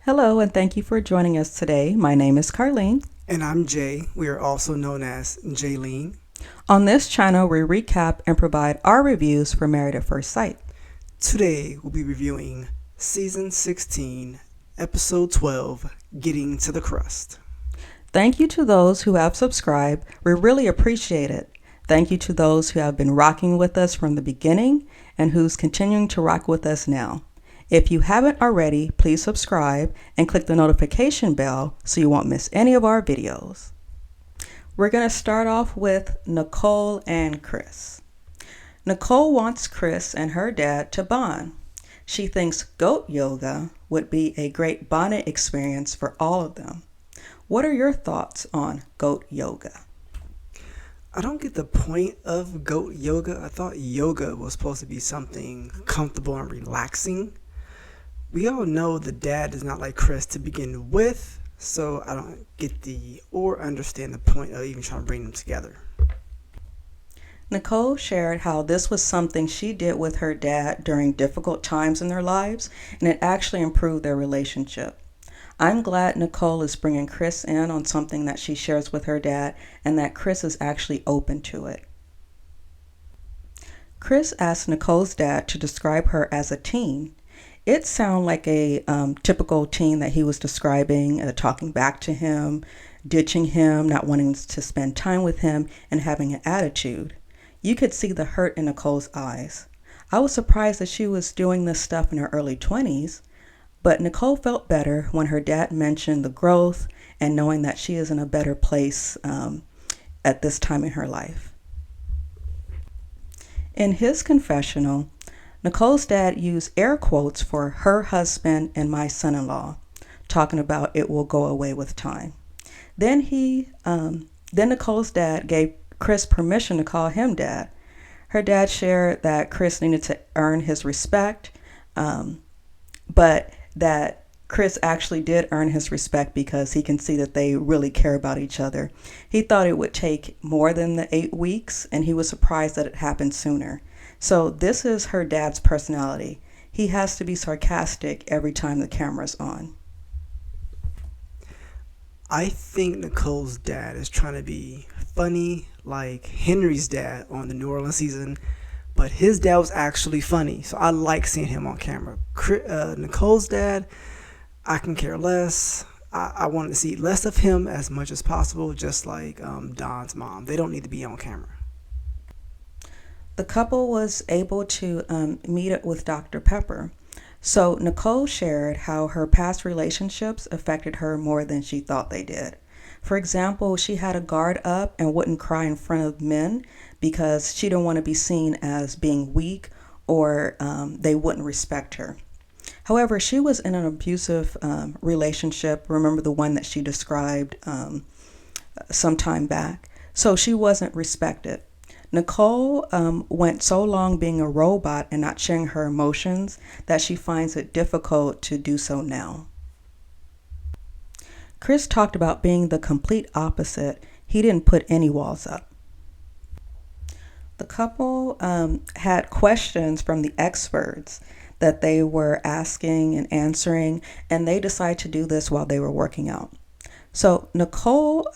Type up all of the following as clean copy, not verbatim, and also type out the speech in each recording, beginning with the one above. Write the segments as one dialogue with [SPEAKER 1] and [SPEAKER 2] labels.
[SPEAKER 1] Hello, and thank you for joining us today. My name is Carlene.
[SPEAKER 2] And I'm Jay. We are also known as Jaylene.
[SPEAKER 1] On this channel, we recap and provide our reviews for Married at First Sight.
[SPEAKER 2] Today we'll be reviewing Season 16, Episode 12, Getting to the Crust.
[SPEAKER 1] Thank you to those who have subscribed. We really appreciate it. Thank you to those who have been rocking with us from the beginning and who's continuing to rock with us now. If you haven't already, please subscribe and click the notification bell so you won't miss any of our videos. We're going to start off with Nicole and Chris. Nicole wants Chris and her dad to bond. She thinks goat yoga would be a great bonding experience for all of them. What are your thoughts on goat yoga?
[SPEAKER 2] I don't get the point of goat yoga. I thought yoga was supposed to be something comfortable and relaxing. We all know the dad does not like Chris to begin with, so I don't get or understand the point of even trying to bring them together.
[SPEAKER 1] Nicole shared how this was something she did with her dad during difficult times in their lives, and it actually improved their relationship. I'm glad Nicole is bringing Chris in on something that she shares with her dad and that Chris is actually open to it. Chris asked Nicole's dad to describe her as a teen. It sounded like a typical teen that he was describing, talking back to him, ditching him, not wanting to spend time with him, and having an attitude. You could see the hurt in Nicole's eyes. I was surprised that she was doing this stuff in her early 20s, but Nicole felt better when her dad mentioned the growth and knowing that she is in a better place at this time in her life. In his confessional, Nicole's dad used air quotes for her husband and my son-in-law, talking about it will go away with time. Then Nicole's dad gave Chris permission to call him dad. Her dad shared that Chris needed to earn his respect, but that Chris actually did earn his respect because he can see that they really care about each other. He thought it would take more than the 8 weeks, and he was surprised that it happened sooner. So this is her dad's personality. He has to be sarcastic every time the camera's on.
[SPEAKER 2] I think Nicole's dad is trying to be funny like Henry's dad on the New Orleans season, but his dad was actually funny, so I like seeing him on camera. Nicole's dad, I can care less. I want to see less of him as much as possible, just like Don's mom. They don't need to be on camera.
[SPEAKER 1] The couple was able to meet up with Dr. Pepper. So Nicole shared how her past relationships affected her more than she thought they did. For example, she had a guard up and wouldn't cry in front of men because she didn't want to be seen as being weak or they wouldn't respect her. However, she was in an abusive relationship. Remember the one that she described some time back. So she wasn't respected. Nicole went so long being a robot and not sharing her emotions that she finds it difficult to do so now. Chris talked about being the complete opposite. He didn't put any walls up. The couple had questions from the experts that they were asking and answering, and they decided to do this while they were working out. So Nicole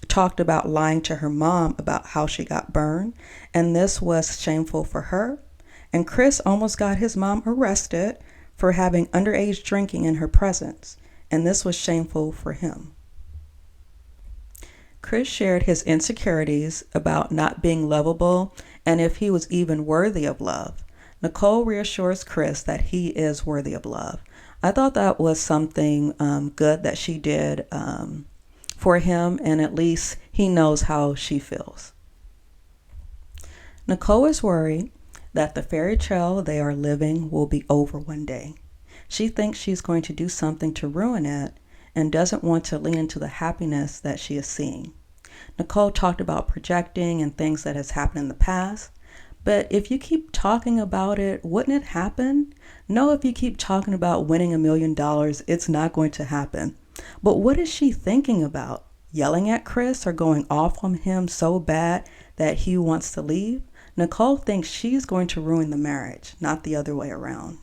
[SPEAKER 1] talked about lying to her mom about how she got burned, and this was shameful for her. And Chris almost got his mom arrested for having underage drinking in her presence, and this was shameful for him. Chris shared his insecurities about not being lovable and if he was even worthy of love. Nicole reassures Chris that he is worthy of love. I thought that was something good that she did for him, and at least he knows how she feels. Nicole is worried that the fairy tale they are living will be over one day. She thinks she's going to do something to ruin it and doesn't want to lean into the happiness that she is seeing. Nicole talked about projecting and things that has happened in the past, but if you keep talking about it, wouldn't it happen? No, if you keep talking about winning $1 million, it's not going to happen. But what is she thinking about? Yelling at Chris or going off on him so bad that he wants to leave? Nicole thinks she's going to ruin the marriage, not the other way around.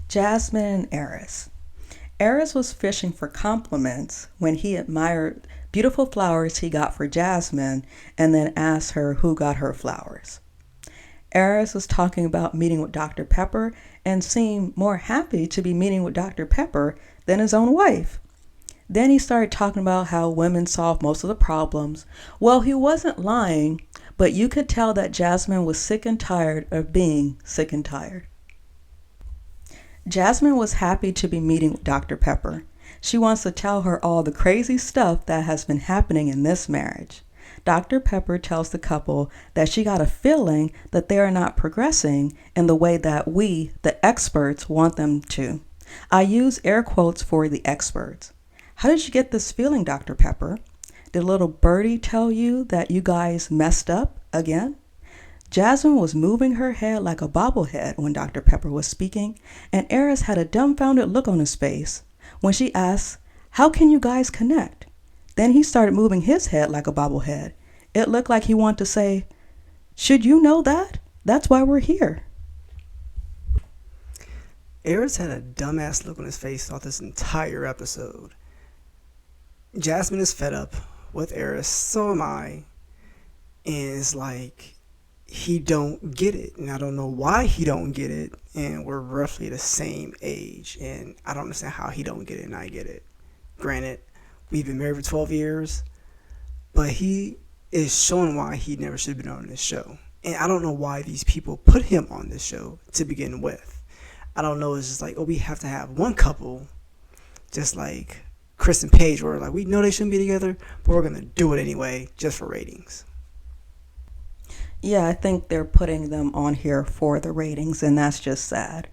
[SPEAKER 1] Jasmine Airris. Airris was fishing for compliments when he admired beautiful flowers he got for Jasmine and then asked her who got her flowers. Airris was talking about meeting with Dr. Pepper and seemed more happy to be meeting with Dr. Pepper than his own wife. Then he started talking about how women solve most of the problems. Well, he wasn't lying, but you could tell that Jasmine was sick and tired of being sick and tired. Jasmine was happy to be meeting with Dr. Pepper. She wants to tell her all the crazy stuff that has been happening in this marriage. Dr. Pepper tells the couple that she got a feeling that they are not progressing in the way that we, the experts, want them to. I use air quotes for the experts. How did you get this feeling, Dr. Pepper? Did little birdie tell you that you guys messed up again? Jasmine was moving her head like a bobblehead when Dr. Pepper was speaking, and Airris had a dumbfounded look on his face when she asked, "How can you guys connect?" Then he started moving his head like a bobblehead. It looked like he wanted to say, "Should you know that? That's why we're here."
[SPEAKER 2] Airris had a dumbass look on his face throughout this entire episode. Jasmine is fed up with Airris, so am I. And it's like, he don't get it, and I don't know why he don't get it, and we're roughly the same age, and I don't understand how he don't get it and I get it. Granted, we've been married for 12 years, but he is showing why he never should have been on this show, and I don't know why these people put him on this show to begin with. I don't know, it's just like, oh, we have to have one couple, just like Chris and Paige, where like, we know they shouldn't be together, but we're gonna do it anyway, just for ratings.
[SPEAKER 1] Yeah, I think they're putting them on here for the ratings, and that's just sad.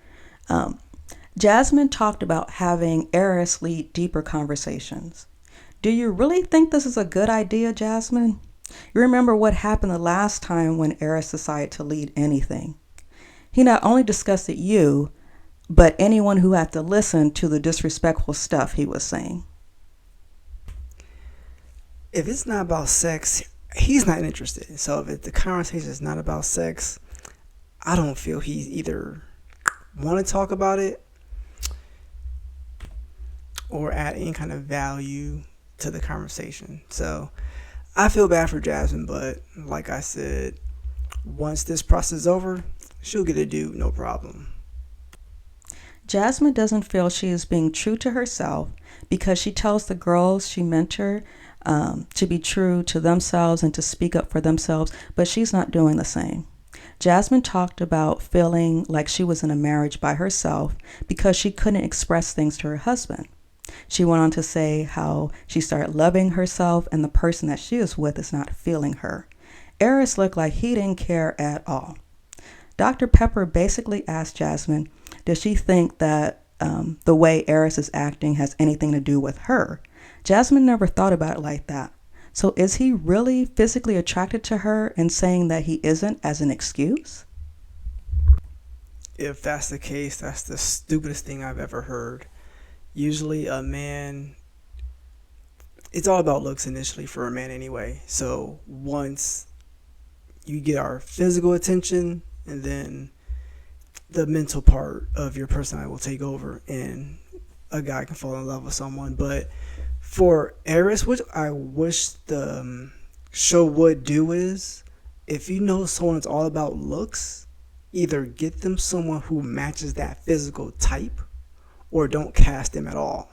[SPEAKER 1] Jasmine talked about having Airris lead deeper conversations. Do you really think this is a good idea, Jasmine? You remember what happened the last time when Airris decided to lead anything. He not only discussed it you, but anyone who had to listen to the disrespectful stuff he was saying.
[SPEAKER 2] If it's not about sex, he's not interested. So if the conversation is not about sex, I don't feel he's either want to talk about it or add any kind of value to the conversation. So I feel bad for Jasmine, but like I said, once this process is over, she'll get a dude, no problem.
[SPEAKER 1] Jasmine doesn't feel she is being true to herself because she tells the girls she mentored to be true to themselves and to speak up for themselves, but she's not doing the same. Jasmine talked about feeling like she was in a marriage by herself because she couldn't express things to her husband. She went on to say how she started loving herself and the person that she is with is not feeling her. Airris looked like he didn't care at all. Dr. Pepper basically asked Jasmine, does she think that the way Airris is acting has anything to do with her? Jasmine never thought about it like that. So is he really physically attracted to her and saying that he isn't as an excuse?
[SPEAKER 2] If that's the case, that's the stupidest thing I've ever heard. Usually a man, it's all about looks initially for a man anyway. So once you get our physical attention, and then the mental part of your personality will take over and a guy can fall in love with someone. But for Airris, which I wish the show would do, is if you know someone's all about looks, either get them someone who matches that physical type or don't cast them at all.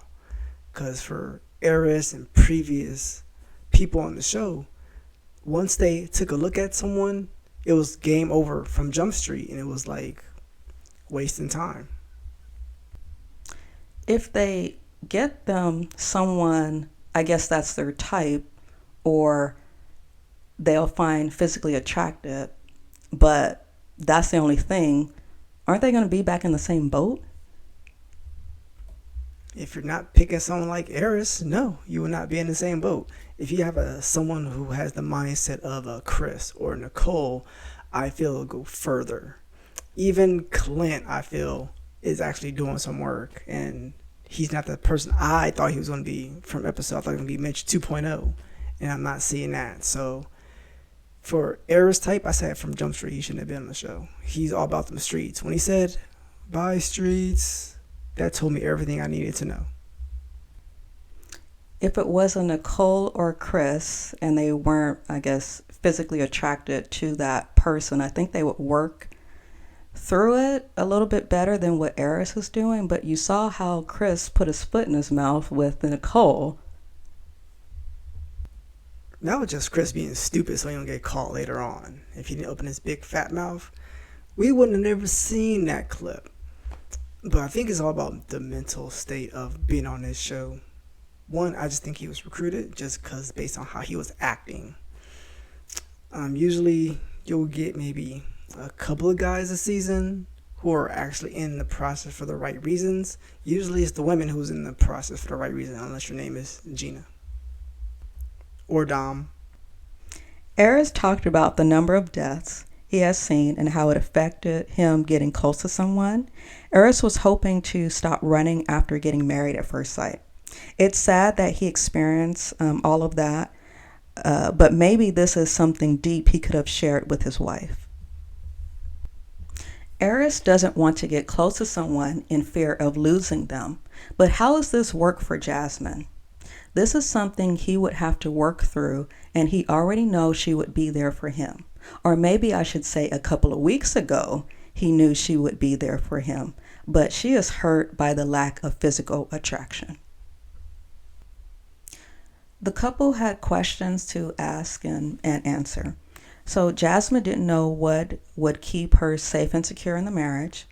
[SPEAKER 2] Because for Airris and previous people on the show, once they took a look at someone, it was game over from Jump Street, and it was like wasting time.
[SPEAKER 1] If they get them someone, I guess that's their type, or they'll find physically attractive, but that's the only thing, aren't they going to be back in the same boat?
[SPEAKER 2] If you're not picking someone like Airris, no, you will not be in the same boat. If you have someone who has the mindset of a Chris or Nicole, I feel it'll go further. Even Clint, I feel, is actually doing some work, and he's not the person I thought he was going to be from episode. I thought he was going to be Mitch 2.0, and I'm not seeing that. So for Airris type, I said from Jump Street, he shouldn't have been on the show. He's all about them streets. When he said, bye streets, That told me everything I needed to know.
[SPEAKER 1] If it was a Nicole or Chris and they weren't, I guess, physically attracted to that person, I think they would work through it a little bit better than what Airris is doing. But you saw how Chris put his foot in his mouth with Nicole.
[SPEAKER 2] That was just Chris being stupid so he don't get caught later on. If he didn't open his big fat mouth, we wouldn't have never seen that clip. But I think it's all about the mental state of being on this show. One, I just think he was recruited just because based on how he was acting. Usually you'll get maybe a couple of guys a season who are actually in the process for the right reasons. Usually it's the women who's in the process for the right reason, unless your name is Gina or Dom.
[SPEAKER 1] Airris talked about the number of deaths he has seen and how it affected him getting close to someone. Airris was hoping to stop running after getting married at first sight. It's sad that he experienced all of that, but maybe this is something deep he could have shared with his wife. Airris doesn't want to get close to someone in fear of losing them, but how does this work for Jasmine? This is something he would have to work through, and he already knows she would be there for him. Or maybe I should say a couple of weeks ago, he knew she would be there for him, but she is hurt by the lack of physical attraction. The couple had questions to ask and answer. So Jasmine didn't know what would keep her safe and secure in the marriage.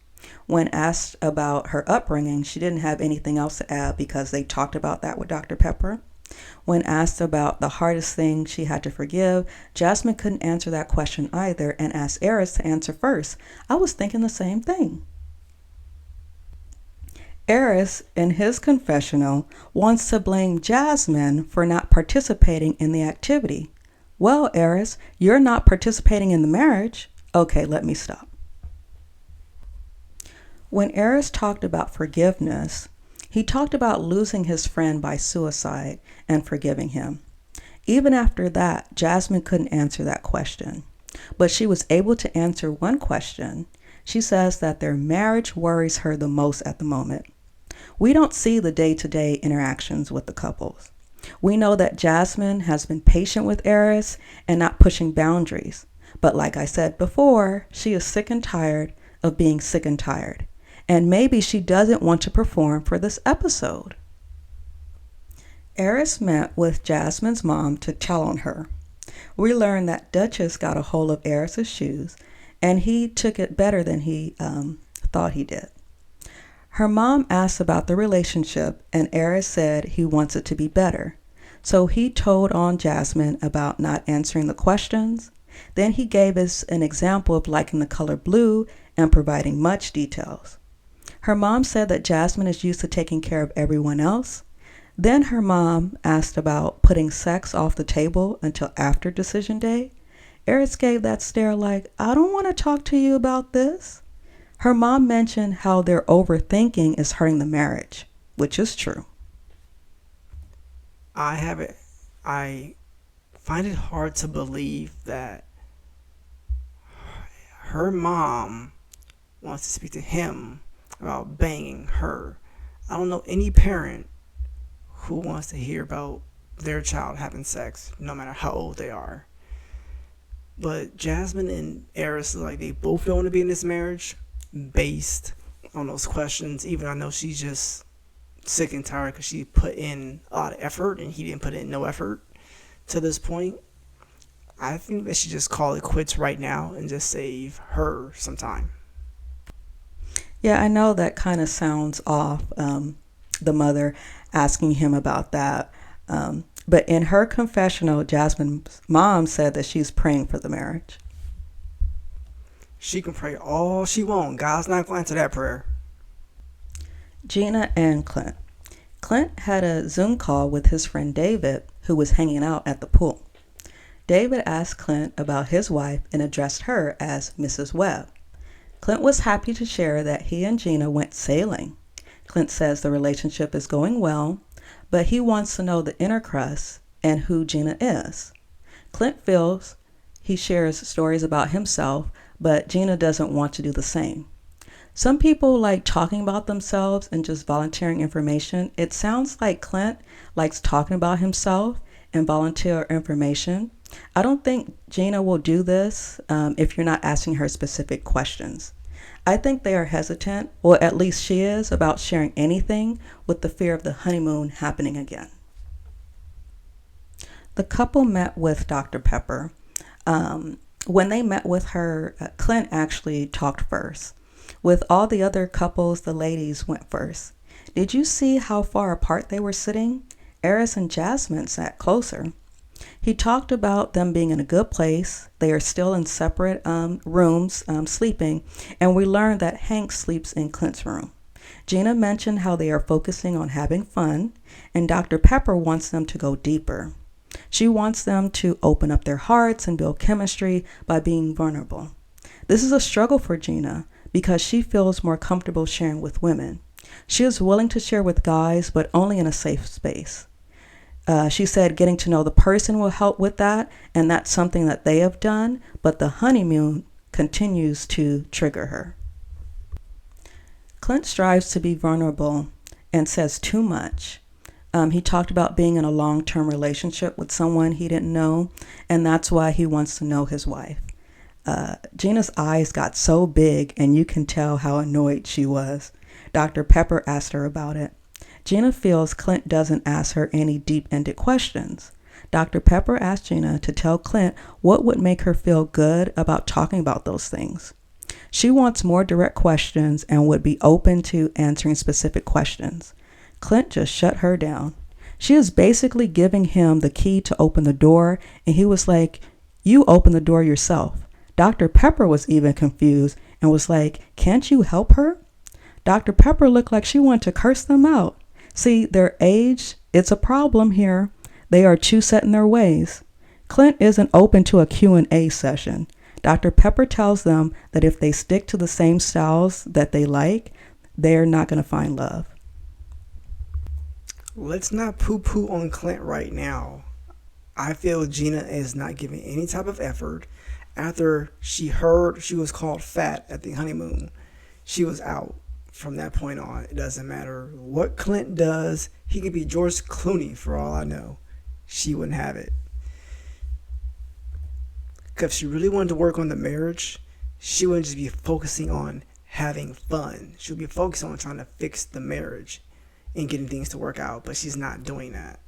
[SPEAKER 1] When asked about her upbringing, she didn't have anything else to add because they talked about that with Dr. Pepper. When asked about the hardest thing she had to forgive, Jasmine couldn't answer that question either and asked Airris to answer first. I was thinking the same thing. Airris, in his confessional, wants to blame Jasmine for not participating in the activity. Well, Airris, you're not participating in the marriage. Okay, let me stop. When Airris talked about forgiveness, he talked about losing his friend by suicide and forgiving him. Even after that, Jasmine couldn't answer that question, but she was able to answer one question. She says that their marriage worries her the most at the moment. We don't see the day-to-day interactions with the couples. We know that Jasmine has been patient with Airris and not pushing boundaries. But like I said before, she is sick and tired of being sick and tired. And maybe she doesn't want to perform for this episode. Airris met with Jasmine's mom to tell on her. We learned that Duchess got a hold of Airris's shoes, and he took it better than he thought he did. Her mom asked about the relationship, and Airris said he wants it to be better. So he told on Jasmine about not answering the questions. Then he gave us an example of liking the color blue and providing much details. Her mom said that Jasmine is used to taking care of everyone else. Then her mom asked about putting sex off the table until after decision day. Airris gave that stare like, I don't want to talk to you about this. Her mom mentioned how their overthinking is hurting the marriage, which is true.
[SPEAKER 2] I find it hard to believe that her mom wants to speak to him about banging her. I don't know any parent who wants to hear about their child having sex, no matter how old they are. But Jasmine and Airris, like, they both don't want to be in this marriage based on those questions. Even I know she's just sick and tired because she put in a lot of effort and he didn't put in no effort to this point. I think they should just call it quits right now and just save her some time.
[SPEAKER 1] Yeah, I know that kind of sounds off, the mother asking him about that. But in her confessional, Jasmine's mom said that she's praying for the marriage.
[SPEAKER 2] She can pray all she wants. God's not going to answer that prayer.
[SPEAKER 1] Gina and Clint. Clint had a Zoom call with his friend David, who was hanging out at the pool. David asked Clint about his wife and addressed her as Mrs. Webb. Clint was happy to share that he and Gina went sailing. Clint says the relationship is going well, but he wants to know the inner Crust and who Gina is. Clint feels he shares stories about himself, but Gina doesn't want to do the same. Some people like talking about themselves and just volunteering information. It sounds like Clint likes talking about himself and volunteer information. I don't think Gina will do this if you're not asking her specific questions. I think they are hesitant, or at least she is, about sharing anything with the fear of the honeymoon happening again. The couple met with Dr. Pepper. When they met with her, Clint actually talked first. With all the other couples, the ladies went first. Did you see how far apart they were sitting? Airris and Jasmine sat closer. He talked about them being in a good place. They are still in separate rooms sleeping, and we learned that Hank sleeps in Clint's room. Gina mentioned how they are focusing on having fun, and Dr. Pepper wants them to go deeper. She wants them to open up their hearts and build chemistry by being vulnerable. This is a struggle for Gina because she feels more comfortable sharing with women. She is willing to share with guys, but only in a safe space. She said getting to know the person will help with that, and that's something that they have done, but the honeymoon continues to trigger her. Clint strives to be vulnerable and says too much. He talked about being in a long-term relationship with someone he didn't know, and that's why he wants to know his wife. Gina's eyes got so big, and you can tell how annoyed she was. Dr. Pepper asked her about it. Gina feels Clint doesn't ask her any deep-ended questions. Dr. Pepper asked Gina to tell Clint what would make her feel good about talking about those things. She wants more direct questions and would be open to answering specific questions. Clint just shut her down. She is basically giving him the key to open the door, and he was like, "You open the door yourself." Dr. Pepper was even confused and was like, "Can't you help her?" Dr. Pepper looked like she wanted to curse them out. See, their age, it's a problem here. They are too set in their ways. Clint isn't open to a Q&A session. Dr. Pepper tells them that if they stick to the same styles that they like, they're not going to find love.
[SPEAKER 2] Let's not poo-poo on Clint right now. I feel Gina is not giving any type of effort. After she heard she was called fat at the honeymoon, she was out. From that point on, it doesn't matter what Clint does. He could be George Clooney for all I know. She wouldn't have it. Because if she really wanted to work on the marriage, she wouldn't just be focusing on having fun. She would be focused on trying to fix the marriage and getting things to work out, but she's not doing that.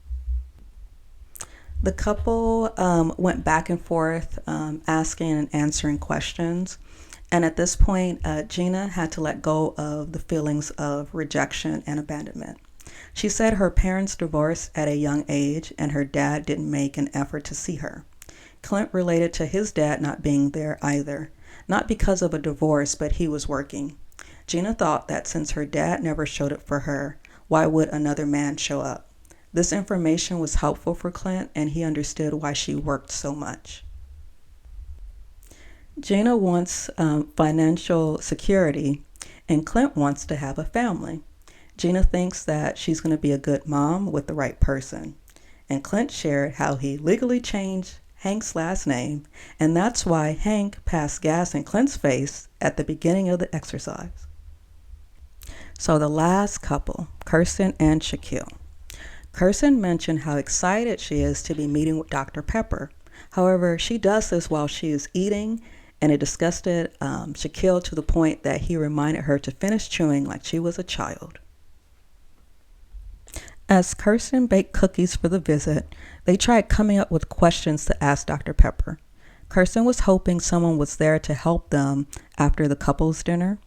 [SPEAKER 1] The couple went back and forth asking and answering questions. And at this point, Gina had to let go of the feelings of rejection and abandonment. She said her parents divorced at a young age and her dad didn't make an effort to see her. Clint related to his dad not being there either, not because of a divorce, but he was working. Gina thought that since her dad never showed up for her, why would another man show up? This information was helpful for Clint, and he understood why she worked so much. Gina wants financial security, and Clint wants to have a family. Gina thinks that she's going to be a good mom with the right person. And Clint shared how he legally changed Hank's last name, and that's why Hank passed gas in Clint's face at the beginning of the exercise. So the last couple, Kirsten and Shaquille. Kirsten mentioned how excited she is to be meeting with Dr. Pepper. However, she does this while she is eating, and it disgusted Shaquille to the point that he reminded her to finish chewing like she was a child. As Kirsten baked cookies for the visit, they tried coming up with questions to ask Dr. Pepper. Kirsten was hoping someone was there to help them after the couple's dinner.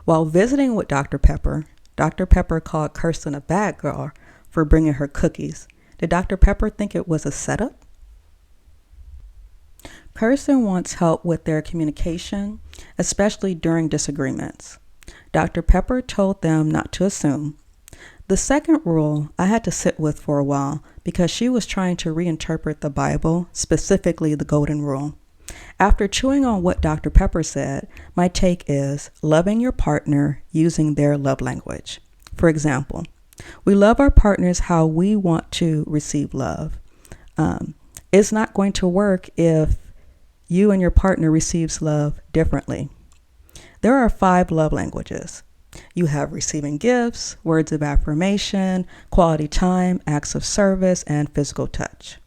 [SPEAKER 1] While visiting with Dr. Pepper called Kirsten a bad girl for bringing her cookies. Did Dr. Pepper think it was a setup? Kirsten wants help with their communication, especially during disagreements. Dr. Pepper told them not to assume. The second rule I had to sit with for a while because she was trying to reinterpret the Bible, specifically the Golden Rule. After chewing on what Dr. Pepper said, my take is loving your partner using their love language. For example, we love our partners how we want to receive love. It's not going to work if you and your partner receives love differently. There are 5 love languages. You have receiving gifts, words of affirmation, quality time, acts of service, and physical touch.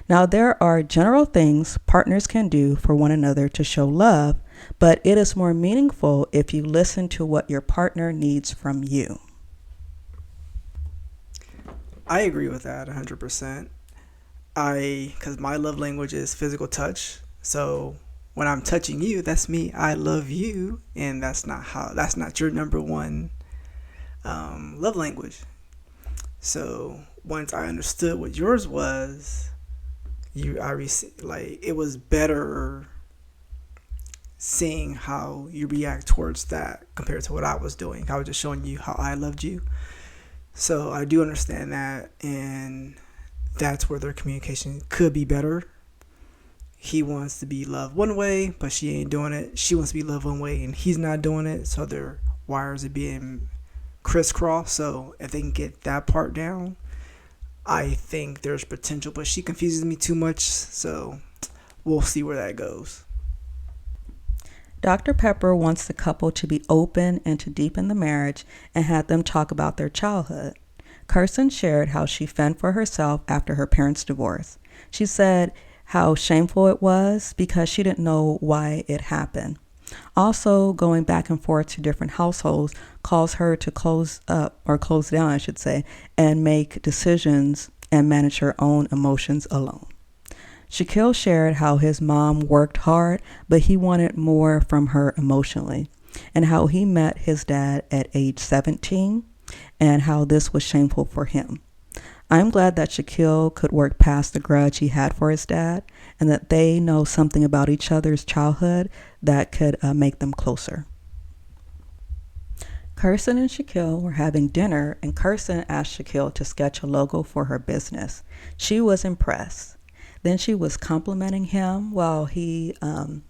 [SPEAKER 1] Now, there are general things partners can do for one another to show love, but it is more meaningful if you listen to what your partner needs from you.
[SPEAKER 2] I agree with that 100%. Because my love language is physical touch. So when I'm touching you, that's me. I love you, and that's not your number one love language. So once I understood what yours was, I received like it was better seeing how you react towards that compared to what I was doing. I was just showing you how I loved you. So I do understand that, and that's where their communication could be better. He wants to be loved one way, but she ain't doing it. She wants to be loved one way, and he's not doing it. So their wires are being crisscrossed. So if they can get that part down, I think there's potential. But she confuses me too much, so we'll see where that goes.
[SPEAKER 1] Dr. Pepper wants the couple to be open and to deepen the marriage and had them talk about their childhood. Kirsten shared how she fend for herself after her parents' divorce. She said how shameful it was because she didn't know why it happened. Also, going back and forth to different households caused her to close up, or close down, I should say, and make decisions and manage her own emotions alone. Shaquille shared how his mom worked hard, but he wanted more from her emotionally, and how he met his dad at age 17, and how this was shameful for him. I'm glad that Shaquille could work past the grudge he had for his dad, and that they know something about each other's childhood that could make them closer. Kirsten and Shaquille were having dinner, and Kirsten asked Shaquille to sketch a logo for her business. She was impressed. Then she was complimenting him while and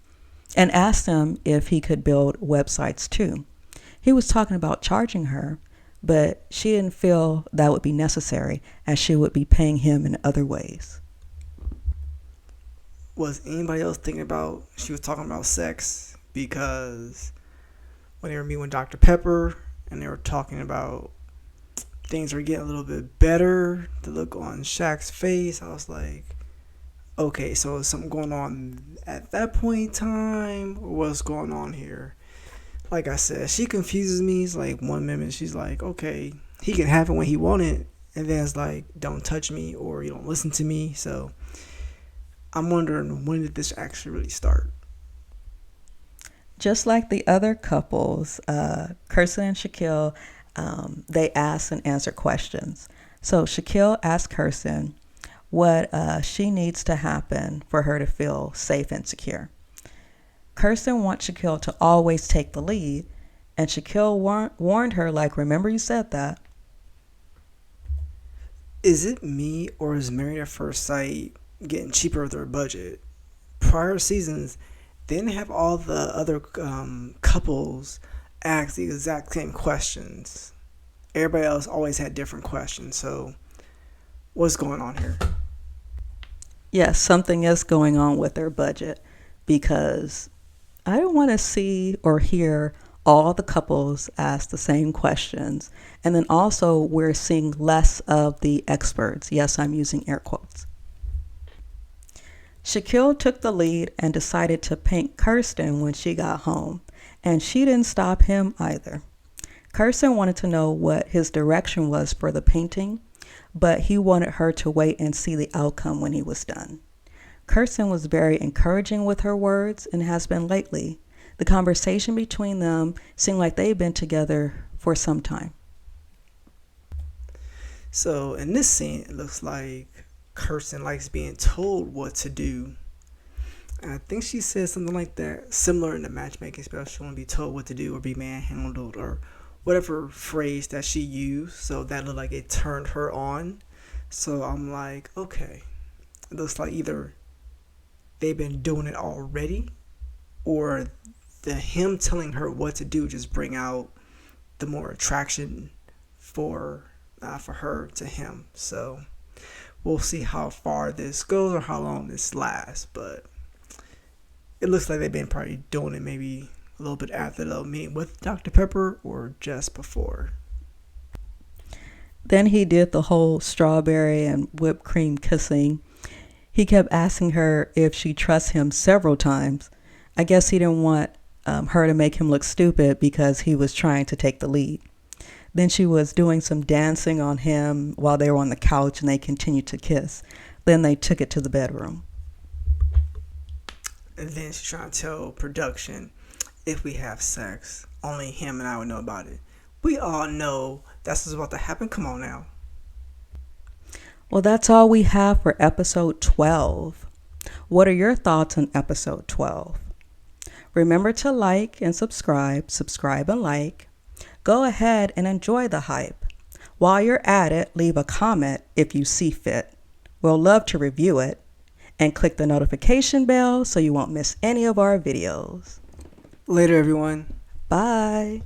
[SPEAKER 1] asked him if he could build websites too. He was talking about charging her, but she didn't feel that would be necessary as she would be paying him in other ways.
[SPEAKER 2] Was anybody else thinking about she was talking about sex? Because when they were meeting with Dr. Pepper and they were talking about things were getting a little bit better, the look on Shaq's face, I was like, okay, so is something going on at that point in time, or what's going on here? Like I said, she confuses me. It's like one minute she's like, okay, he can have it when he want it, and then it's like, don't touch me or you don't listen to me. So I'm wondering, when did this actually really start?
[SPEAKER 1] Just like the other couples, Kirsten and Shaquille, they ask and answer questions. So Shaquille asked Kirsten what she needs to happen for her to feel safe and secure. Kirsten wants Shaquille to always take the lead, and Shaquille warned her, like, remember you said that.
[SPEAKER 2] Is it me, or is Married at First Sight getting cheaper with their budget? Prior seasons, they didn't have all the other couples ask the exact same questions. Everybody else always had different questions. So what's going on here?
[SPEAKER 1] Yes, something is going on with their budget, because I don't want to see or hear all the couples ask the same questions. And then also we're seeing less of the experts. Yes, I'm using air quotes. Shaquille took the lead and decided to paint Kirsten when she got home, and she didn't stop him either. Kirsten wanted to know what his direction was for the painting, but he wanted her to wait and see the outcome when he was done. Kirsten was very encouraging with her words and has been lately. The conversation between them seemed like they've been together for some time.
[SPEAKER 2] So in this scene, it looks like Kirsten likes being told what to do. And I think she said something like that, similar in the matchmaking spell. She want to be told what to do or be manhandled or whatever phrase that she used. So that looked like it turned her on. So I'm like, okay. It looks like either they've been doing it already, or him telling her what to do just bring out the more attraction for her to him. So we'll see how far this goes or how long this lasts, but it looks like they've been probably doing it maybe a a little bit after the meeting with Dr. Pepper or just before?
[SPEAKER 1] Then he did the whole strawberry and whipped cream kissing. He kept asking her if she trusts him several times. I guess he didn't want her to make him look stupid because he was trying to take the lead. Then she was doing some dancing on him while they were on the couch and they continued to kiss. Then they took it to the bedroom.
[SPEAKER 2] And then she's trying to tell production, if we have sex, only him and I would know about it. We all know that's what's about to happen. Come on now.
[SPEAKER 1] Well, that's all we have for episode 12. What are your thoughts on episode 12? Remember to like and subscribe and like. Go ahead and enjoy the hype. While you're at it, leave a comment if you see fit. We'll love to review it. And click the notification bell so you won't miss any of our videos.
[SPEAKER 2] Later, everyone.
[SPEAKER 1] Bye.